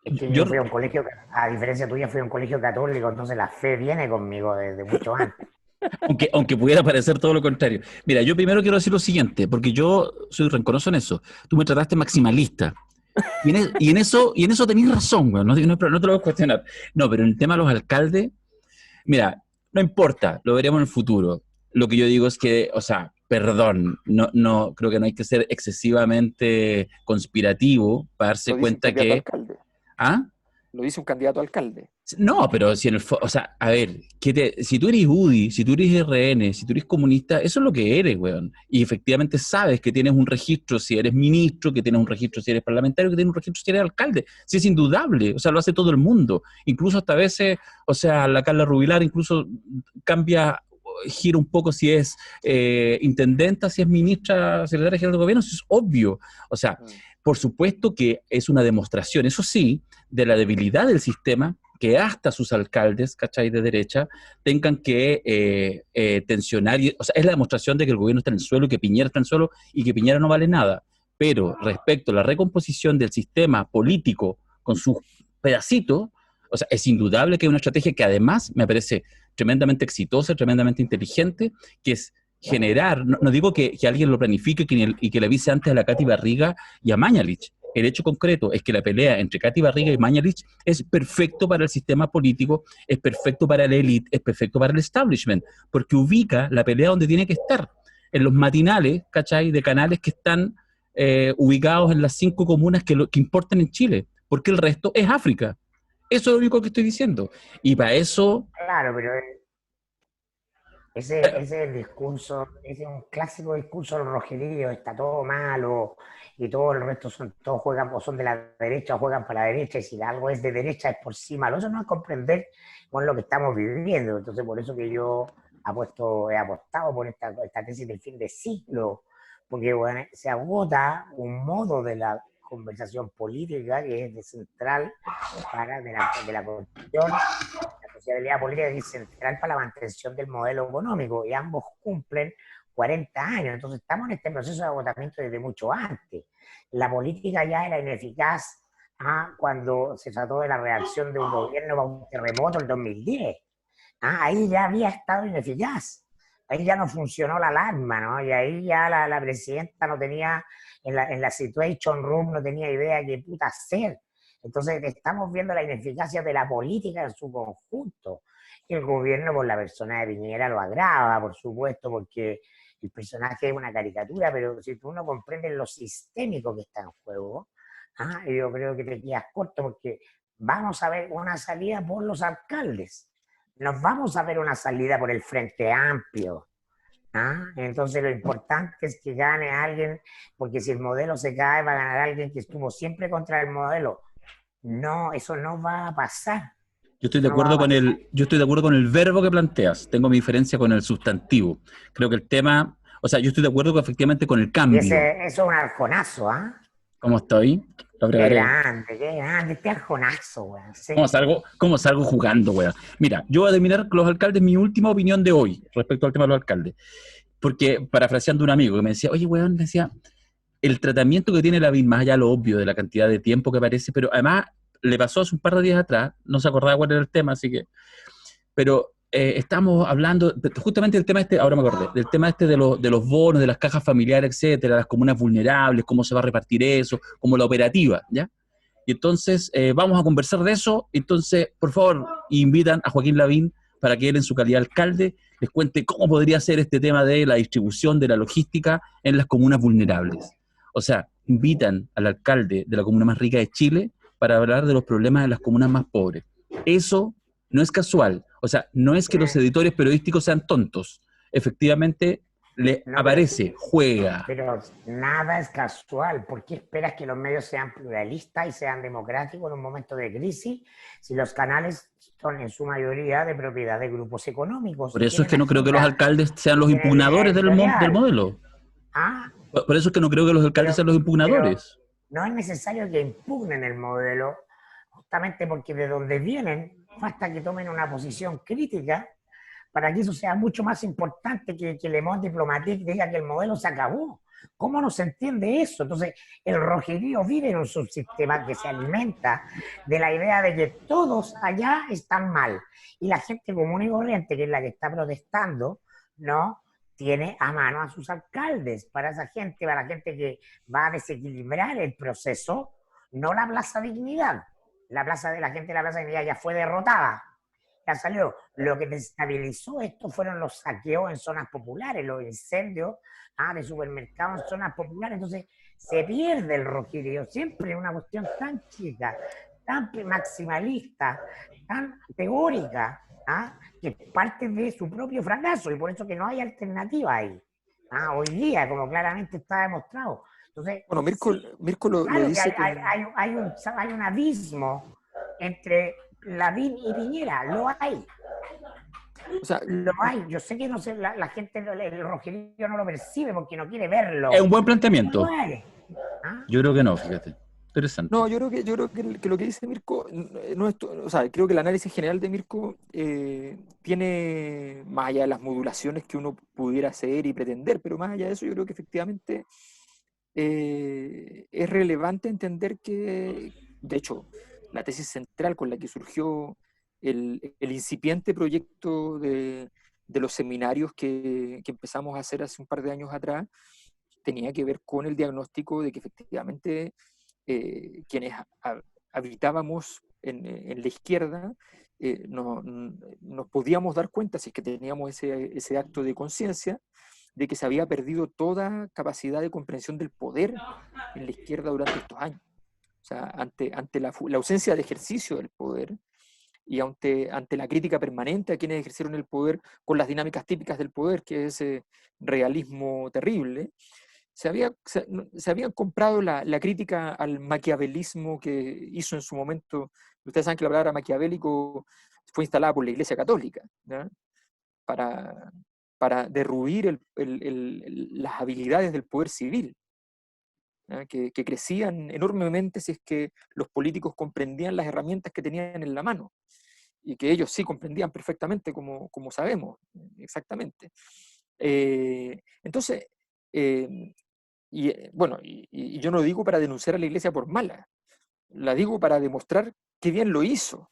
Es que yo fui a un colegio, a diferencia tuya, fui a un colegio católico, entonces la fe viene conmigo desde mucho antes. Aunque pudiera parecer todo lo contrario. Mira, yo primero quiero decir lo siguiente, porque yo soy rencoroso en eso. Tú me trataste maximalista. Y en eso tenés razón, güey, no te lo voy a cuestionar. No, pero en el tema de los alcaldes, mira, no importa, lo veremos en el futuro. Lo que yo digo es que, o sea, perdón, no creo que no hay que ser excesivamente conspirativo para darse cuenta que... Alcalde. ¿Ah? Lo dice un candidato a alcalde. No, pero si en el o sea, a ver, si tú eres UDI, si tú eres RN, si tú eres comunista, eso es lo que eres, weón. Y efectivamente sabes que tienes un registro si eres ministro, que tienes un registro si eres parlamentario, que tienes un registro si eres alcalde. Sí, es indudable, o sea, lo hace todo el mundo. Incluso hasta a veces, o sea, la Carla Rubilar incluso cambia, gira un poco si es intendenta, si es ministra, secretaria general de gobierno, eso es obvio. O sea, por supuesto que es una demostración, eso sí, de la debilidad del sistema, que hasta sus alcaldes, ¿cachai?, de derecha, tengan que tensionar, o sea, es la demostración de que el gobierno está en el suelo, y que Piñera está en el suelo, y que Piñera no vale nada. Pero respecto a la recomposición del sistema político con sus pedacitos, o sea, es indudable que hay una estrategia que además me parece tremendamente exitosa, tremendamente inteligente, que es generar, no digo que alguien lo planifique y que le avise antes a la Katy Barriga y a Mañalich. El hecho concreto es que la pelea entre Katy Barriga y Mañalich es perfecto para el sistema político, es perfecto para la élite, es perfecto para el establishment, porque ubica la pelea donde tiene que estar, en los matinales, ¿cachai?, de canales que están ubicados en las 5 comunas que importan en Chile, porque el resto es África. Eso es lo único que estoy diciendo. Y para eso... Claro, pero ese es el discurso, ese es un clásico discurso de los rojillos, está todo malo, y todos los restos todos juegan o son de la derecha o juegan para la derecha, y si algo es de derecha es por sí malo. Eso no es comprender con lo que estamos viviendo. Entonces, por eso que yo he apostado por esta tesis del fin de siglo, porque bueno, se agota un modo de la conversación política que es central de la Constitución. La sociabilidad política es central para la mantención del modelo económico, y ambos cumplen 40 años. Entonces estamos en este proceso de agotamiento desde mucho antes. La política ya era ineficaz cuando se trató de la reacción de un gobierno a un terremoto en el 2010. Ahí ya había estado ineficaz. Ahí ya no funcionó la alarma, ¿no? Y ahí ya la presidenta no tenía, en la situation room, no tenía idea de qué puta hacer. Entonces estamos viendo la ineficacia de la política en su conjunto. Y el gobierno, por la persona de Piñera, lo agrava, por supuesto, porque el personaje es una caricatura, pero si tú no comprendes lo sistémico que está en juego, yo creo que te quedas corto, porque vamos a ver una salida por los alcaldes. Nos vamos a ver una salida por el Frente Amplio. Entonces lo importante es que gane alguien, porque si el modelo se cae, va a ganar alguien que estuvo siempre contra el modelo. No, eso no va a pasar. Yo estoy de acuerdo con el verbo que planteas. Tengo mi diferencia con el sustantivo. Creo que el tema, o sea, yo estoy de acuerdo efectivamente con el cambio. Eso es un arjonazo, ¿Cómo estoy? Qué grande, este arjonazo, weón. Sí. ¿Cómo salgo jugando, weón? Mira, yo voy a terminar con los alcaldes, mi última opinión de hoy, respecto al tema de los alcaldes. Porque, parafraseando a un amigo que me decía, oye, weón, me decía, el tratamiento que tiene Lavín, más allá de lo obvio de la cantidad de tiempo que aparece, pero además le pasó hace un par de días atrás, no se acordaba cuál era el tema, así que... Pero estamos hablando justamente del tema ahora me acordé, del tema de los bonos, de las cajas familiares, etcétera, las comunas vulnerables, cómo se va a repartir eso, como la operativa, ¿ya? Y entonces vamos a conversar de eso. Entonces, por favor, invitan a Joaquín Lavín para que él, en su calidad de alcalde, les cuente cómo podría ser este tema de la distribución de la logística en las comunas vulnerables. O sea, invitan al alcalde de la comuna más rica de Chile para hablar de los problemas de las comunas más pobres. Eso no es casual. O sea, no es que los editores periodísticos sean tontos. Efectivamente, le No, aparece, juega. pero nada es casual. ¿Por qué esperas que los medios sean pluralistas y sean democráticos en un momento de crisis si los canales son en su mayoría de propiedad de grupos económicos Por y eso es tienen que no creo que los agenda alcaldes sean y los tienen línea impugnadores del editorial? modelo. Ah, Por eso es que no creo que los alcaldes pero, sean los pero impugnadores. no es necesario que impugnen el modelo, justamente porque de donde vienen, basta que tomen una posición crítica para que eso sea mucho más importante que Le Monde Diplomatique diga que el modelo se acabó. ¿Cómo no se entiende eso? Entonces, el rojerío vive en un subsistema que se alimenta de la idea de que todos allá están mal. Y la gente común y corriente, que es la que está protestando, ¿no? Tiene a mano a sus alcaldes. Para esa gente, para la gente que va a desequilibrar el proceso, no la Plaza Dignidad. La plaza de la gente de la Plaza Dignidad ya fue derrotada, ya salió. Lo que desestabilizó esto fueron los saqueos en zonas populares, los incendios de supermercados en zonas populares. Entonces se pierde el rojirio. Siempre es una cuestión tan chica, tan maximalista, tan teórica, que parte de su propio fracaso y por eso que no hay alternativa ahí. Hoy día, como claramente está demostrado. Entonces, Bueno, sí, Mirko lo claro que dice hay un abismo entre Lavín y Piñera, lo hay. o sea, Lo hay. Yo sé que no sé, la gente, el rojerillo no lo percibe porque no quiere verlo. Es un buen Pero lo planteamiento. hay. ¿Ah? Yo creo que no, fíjate. Interesante. no, yo creo que lo que dice Mirko, no es o sea, creo que el análisis general de Mirko tiene, más allá de las modulaciones que uno pudiera hacer y pretender, pero más allá de eso, yo creo que efectivamente es relevante entender que, de hecho, la tesis central con la que surgió el incipiente proyecto de los seminarios que empezamos a hacer hace un par de años atrás, tenía que ver con el diagnóstico de que efectivamente quienes habitábamos en la izquierda nos podíamos dar cuenta, si es que teníamos ese acto de conciencia, de que se había perdido toda capacidad de comprensión del poder en la izquierda durante estos años. O sea, ante la ausencia de ejercicio del poder y ante la crítica permanente a quienes ejercieron el poder con las dinámicas típicas del poder, que es ese realismo terrible, se habían comprado la crítica al maquiavelismo que hizo en su momento. Ustedes saben que la palabra maquiavélico fue instalada por la Iglesia Católica, ¿ya? Para, para derruir las habilidades del poder civil, ¿ya? Que crecían enormemente si es que los políticos comprendían las herramientas que tenían en la mano, y que ellos sí comprendían perfectamente, como sabemos, exactamente. Entonces, bueno, y yo no digo para denunciar a la Iglesia por mala, la digo para demostrar qué bien lo hizo.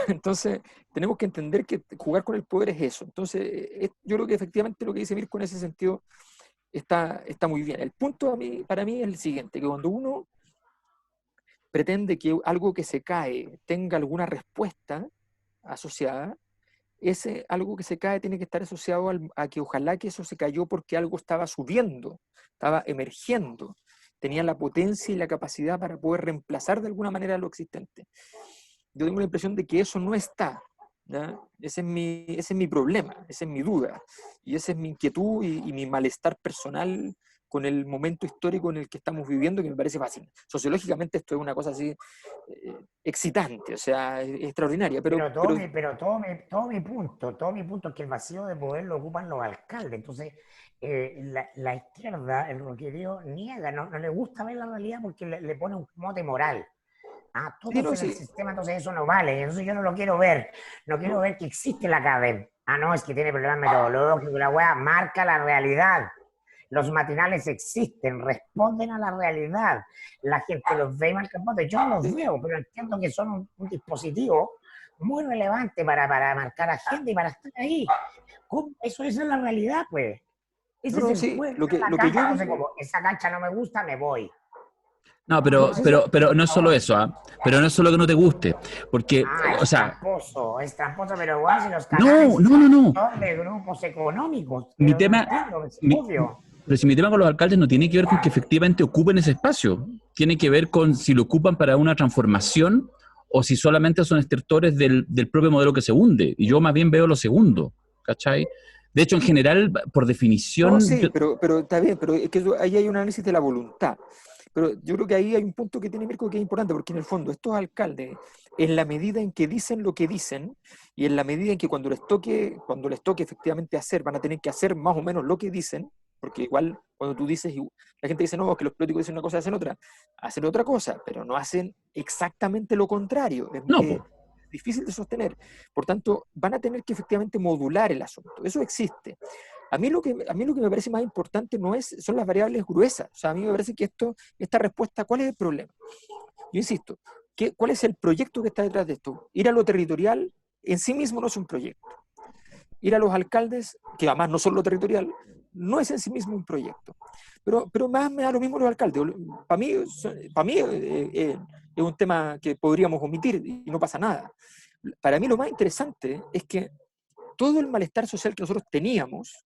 Entonces, tenemos que entender que jugar con el poder es eso. Entonces, yo creo que efectivamente lo que dice Mirko en ese sentido está muy bien. El punto para mí es el siguiente, que cuando uno pretende que algo que se cae tenga alguna respuesta asociada, ese algo que se cae tiene que estar asociado a que ojalá que eso se cayó porque algo estaba subiendo, estaba emergiendo, tenía la potencia y la capacidad para poder reemplazar de alguna manera lo existente. Yo tengo la impresión de que eso no está, ¿ya? Ese es mi problema, esa es mi duda, y esa es mi inquietud y mi malestar personal con el momento histórico en el que estamos viviendo, que me parece fácil. Sociológicamente esto es una cosa así excitante, o sea, extraordinaria, Todo mi punto es que el vacío de poder lo ocupan los alcaldes. Entonces, la izquierda, el roquerío, niega, no le gusta ver la realidad porque le pone un mote moral. sí, Todos no, en el sí, sistema, entonces eso no vale. Entonces yo no lo quiero ver. No quiero no, ver que existe la CADEM. No, es que tiene problemas metodológicos. La wea marca la realidad. Los matinales existen, responden a la realidad. La gente los ve y marca votos. Yo no los sí, veo, pero entiendo que son un dispositivo muy relevante para marcar agenda y para estar ahí. ¿Cómo? Eso es la realidad, pues. Ese es no, el sí, pueblo, la lo que yo cancha, no sé digo, cómo. Esa cancha no me gusta, me voy. No, no, sí, pero no es solo eso, ¿ah? Pero no es solo que no te guste, porque, o sea, Es tramposo, pero igual si los no, canales no, no, no. son de grupos económicos, Mi pero no tema, entiendo, es mi- obvio. pero si mi tema con los alcaldes no tiene que ver con que efectivamente ocupen ese espacio, tiene que ver con si lo ocupan para una transformación o si solamente son estertores del propio modelo que se hunde. Y yo más bien veo lo segundo, ¿cachai? De hecho, en general, por definición... No, sí, pero está bien, pero es que ahí hay un análisis de la voluntad. Pero yo creo que ahí hay un punto que tiene Mirko que es importante, porque en el fondo estos alcaldes, en la medida en que dicen lo que dicen, y en la medida en que cuando les toque efectivamente hacer, van a tener que hacer más o menos lo que dicen, porque igual cuando tú dices, la gente dice, no, que los políticos dicen una cosa, hacen otra cosa, pero no hacen exactamente lo contrario. No, Es difícil de sostener. Por tanto, van a tener que efectivamente modular el asunto. Eso existe. A mí lo que me parece más importante son las variables gruesas. O sea, a mí me parece que esta respuesta, ¿cuál es el problema? Yo insisto, ¿cuál es el proyecto que está detrás de esto? Ir a lo territorial en sí mismo no es un proyecto. Ir a los alcaldes, que además no son lo territorial, no es en sí mismo un proyecto. Pero más me da lo mismo los alcaldes. Para mí es un tema que podríamos omitir y no pasa nada. Para mí lo más interesante es que todo el malestar social que nosotros teníamos,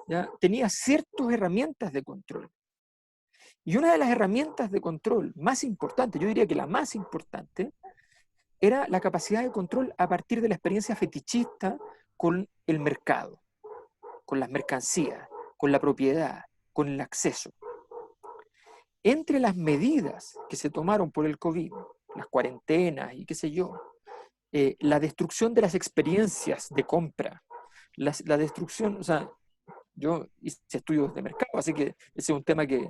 ¿ya? Tenía ciertas herramientas de control. Y una de las herramientas de control más importantes, yo diría que la más importante, era la capacidad de control a partir de la experiencia fetichista con el mercado, con las mercancías, con la propiedad, con el acceso. Entre las medidas que se tomaron por el COVID, las cuarentenas y qué sé yo, la destrucción de las experiencias de compra, la destrucción, o sea, yo hice estudios de mercado, así que ese es un tema que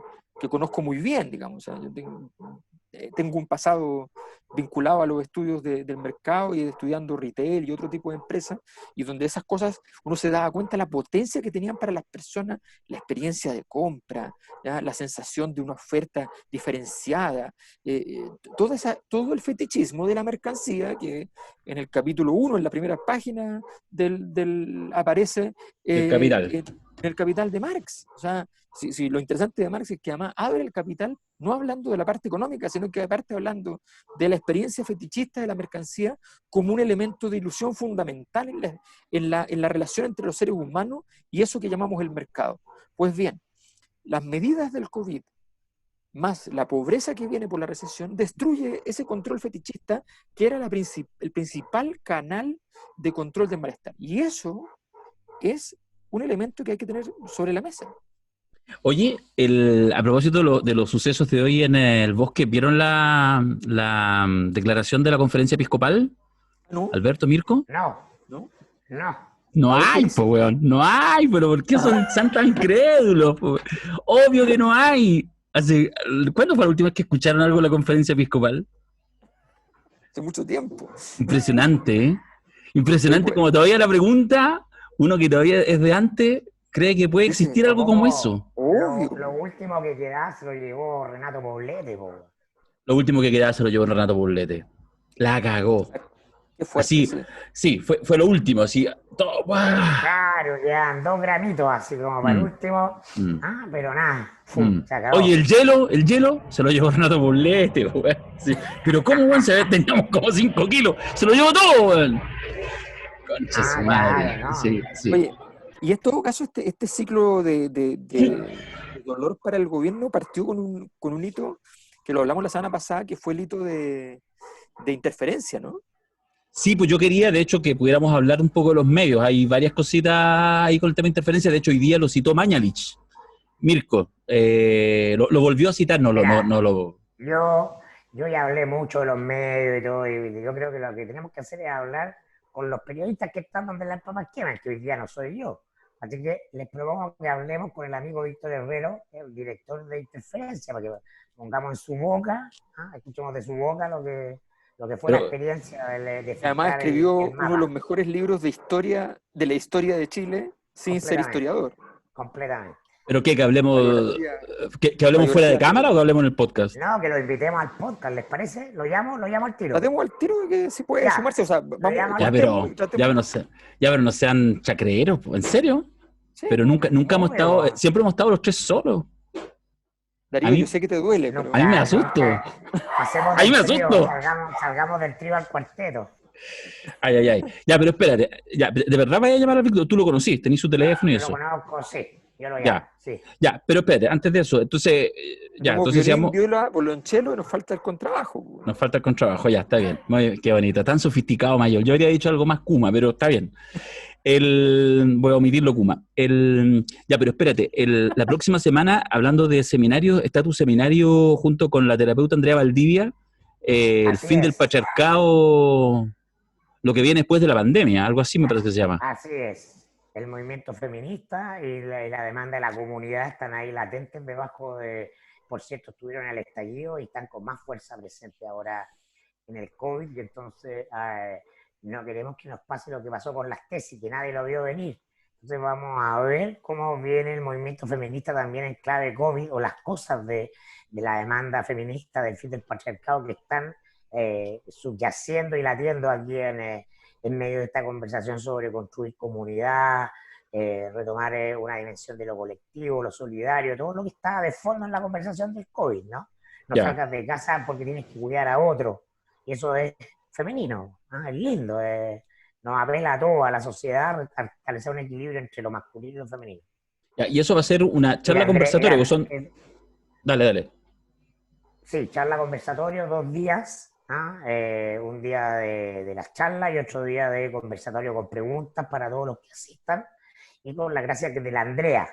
conozco muy bien, digamos. O sea, yo tengo un pasado vinculado a los estudios del mercado y estudiando retail y otro tipo de empresas, y donde esas cosas uno se daba cuenta de la potencia que tenían para las personas, la experiencia de compra, ¿ya? La sensación de una oferta diferenciada, todo el fetichismo de la mercancía que en el capítulo 1, en la primera página aparece El Capital. en el Capital de Marx. O sea, si lo interesante de Marx es que además abre el Capital no hablando de la parte económica, sino que aparte hablando de la experiencia fetichista de la mercancía como un elemento de ilusión fundamental en la relación entre los seres humanos y eso que llamamos el mercado. Pues bien, las medidas del COVID más la pobreza que viene por la recesión destruye ese control fetichista que era el principal canal de control del malestar. Y eso es un elemento que hay que tener sobre la mesa. Oye, a propósito de los sucesos de hoy en el bosque, ¿vieron la declaración de la conferencia episcopal? ¿No? Alberto, Mirko. No. No hay, pues, weón. No hay, pero ¿por qué son tan incrédulos? Po? Obvio que no hay. ¿Cuándo fue la última vez que escucharon algo de la conferencia episcopal? Hace mucho tiempo. Impresionante, ¿eh? Impresionante, como todavía la pregunta, uno que todavía es de antes, cree que puede existir algo como eso. Lo último que quedaba se lo llevó Renato Poblete, po. Lo último que quedaba se lo llevó Renato Poblete. La cagó. Qué fuerte, así, sí, fue lo último, así. Todo, claro, quedan 2 gramitos así como para el último. Pero nada, se acabó. Oye, el hielo se lo llevó Renato Poblete, weón. Sí. Pero ¿cómo, weón? Teníamos como 5 kilos. Se lo llevó todo, weón. Concha su madre. Claro, ¿no? Sí. Oye, y en todo caso, este ciclo de dolor para el gobierno partió con un hito que lo hablamos la semana pasada, que fue el hito de interferencia, ¿no? Sí, pues yo quería, de hecho, que pudiéramos hablar un poco de los medios. Hay varias cositas ahí con el tema de interferencia. De hecho, hoy día lo citó Mañalich. Mirko, lo volvió a citar, no lo... Yo ya hablé mucho de los medios y todo, y yo creo que lo que tenemos que hacer es hablar con los periodistas que están donde las papas queman, que hoy día no soy yo. Así que les propongo que hablemos con el amigo Víctor Herrero, el director de Interferencia, para que pongamos en su boca, escuchemos de su boca lo que fue la experiencia de además escribió uno de los mejores libros de la historia de Chile sin ser historiador. Completamente. ¿Pero qué? ¿Que hablemos fuera de cámara o que hablemos en el podcast? No, que lo invitemos al podcast, ¿les parece? ¿Lo llamo al tiro? ¿Lo hacemos al tiro que si puede sumarse? O sea, vamos, pero no sean chacreros, ¿en serio? Sí, pero nunca hemos estado, siempre hemos estado los 3 solos. Darío, yo sé que te duele, pero... A mí me asusto. A mí me asusto. Salgamos del trío al cuarteto. Ay. Ya, pero espérate. Ya, ¿de verdad vaya a llamar a Víctor? ¿Tú lo conocís? ¿Tenís su teléfono y eso? Lo conozco, sí. Yo lo llamo, Ya. sí. Ya, pero espérate, antes de eso, entonces, entonces Violín, digamos, viola, bolonchelo y nos falta el contrabajo. Pues. nos falta el contrabajo, ya, está bien. Muy bien, qué bonito, tan sofisticado mayor. Yo habría dicho algo más Kuma, pero está bien. Voy a omitirlo, Kuma. Ya, pero espérate, la próxima semana, hablando de seminarios, está tu seminario junto con la terapeuta Andrea Valdivia, el Así fin del es. patriarcado, lo que viene después de la pandemia, algo así me parece que se llama. Así es. El movimiento feminista y la demanda de la comunidad están ahí latentes debajo de, por cierto, estuvieron en el estallido y están con más fuerza presente ahora en el COVID, y entonces no queremos que nos pase lo que pasó con las tesis, que nadie lo vio venir. Entonces vamos a ver cómo viene el movimiento feminista también en clave COVID, o las cosas de la demanda feminista del fin del patriarcado que están subyaciendo y latiendo aquí en medio de esta conversación sobre construir comunidad, retomar una dimensión de lo colectivo, lo solidario, todo lo que está de fondo en la conversación del COVID, ¿no? No Ya. salgas de casa porque tienes que cuidar a otro. Y eso es femenino, ¿no? Es lindo, nos apela a todo, a la sociedad, a establecer un equilibrio entre lo masculino y lo femenino. Ya, y eso va a ser una charla André- conversatoria, que son... el- Dale. Sí, charla conversatorio, 2 días. ¿Ah? Un día de las charlas y otro día de conversatorio con preguntas para todos los que asistan. Y con la gracia que de la Andrea,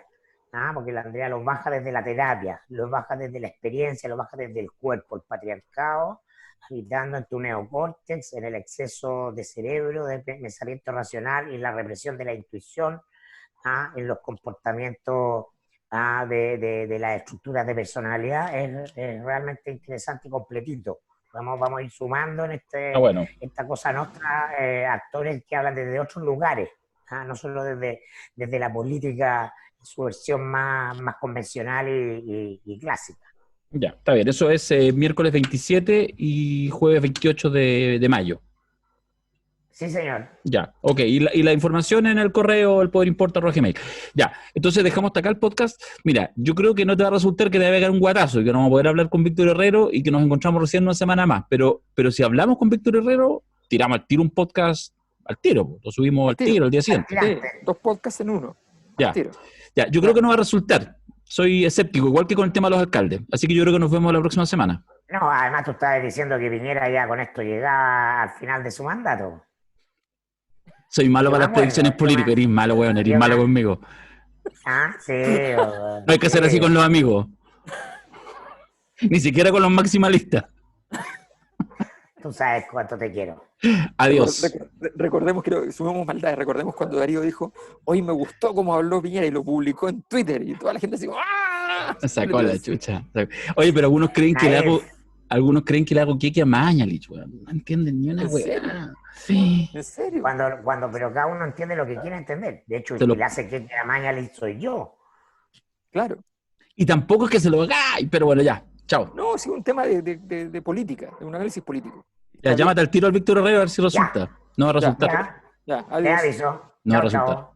¿ah? Porque la Andrea los baja desde la terapia, los baja desde la experiencia, los baja desde el cuerpo, el patriarcado, habitando en tu neocórtex, en el exceso de cerebro, de pensamiento racional y la represión de la intuición, ¿ah? En los comportamientos de las estructuras de personalidad. Es realmente interesante y completito. Vamos a ir sumando en Bueno. esta cosa nuestra actores que hablan desde otros lugares, no solo desde la política en su versión más convencional y clásica. Ya, está bien. Eso es miércoles 27 y jueves 28 de mayo. Sí, señor. Ya, ok. Y la información en el correo, el poderimporta@gmail. Ya, entonces dejamos hasta acá el podcast. Mira, yo creo que no te va a resultar que te va a pegar un guatazo y que no vamos a poder hablar con Víctor Herrero y que nos encontramos recién una semana más. Pero si hablamos con Víctor Herrero, tiramos al tiro un podcast al tiro. Lo subimos al tiro el día siguiente. Sí, 2 podcasts en uno. Ya, ya. Yo creo que no va a resultar. Soy escéptico, igual que con el tema de los alcaldes. Así que yo creo que nos vemos la próxima semana. No, además tú estabas diciendo que Piñera ya con esto llegaba al final de su mandato. Soy malo para las predicciones políticas. Eres malo, weón. Eres malo conmigo. Ah, sí. No hay que hacer así con los amigos. Ni siquiera con los maximalistas. Tú sabes cuánto te quiero. Adiós. Recordemos, que sumemos maldad. Recordemos cuando Darío dijo: hoy me gustó cómo habló Piñera, y lo publicó en Twitter. Y toda la gente así, ¡ah! Sacó la chucha. Oye, pero algunos creen que le hago queque a Mañalich, weón. No entienden ni una weá. Sí. ¿En serio? Pero cada uno entiende lo que quiere entender. De hecho, el que le hace que a Mañalich soy yo. Claro. Y tampoco es que se lo haga, pero bueno, ya. Chao. No, es un tema de política, de un análisis político. Ya, llámate al tiro al Víctor Herrero a ver si resulta. No va a resultar. Ya, Ya, adiós. te aviso. No va a Chao, resultar. chao.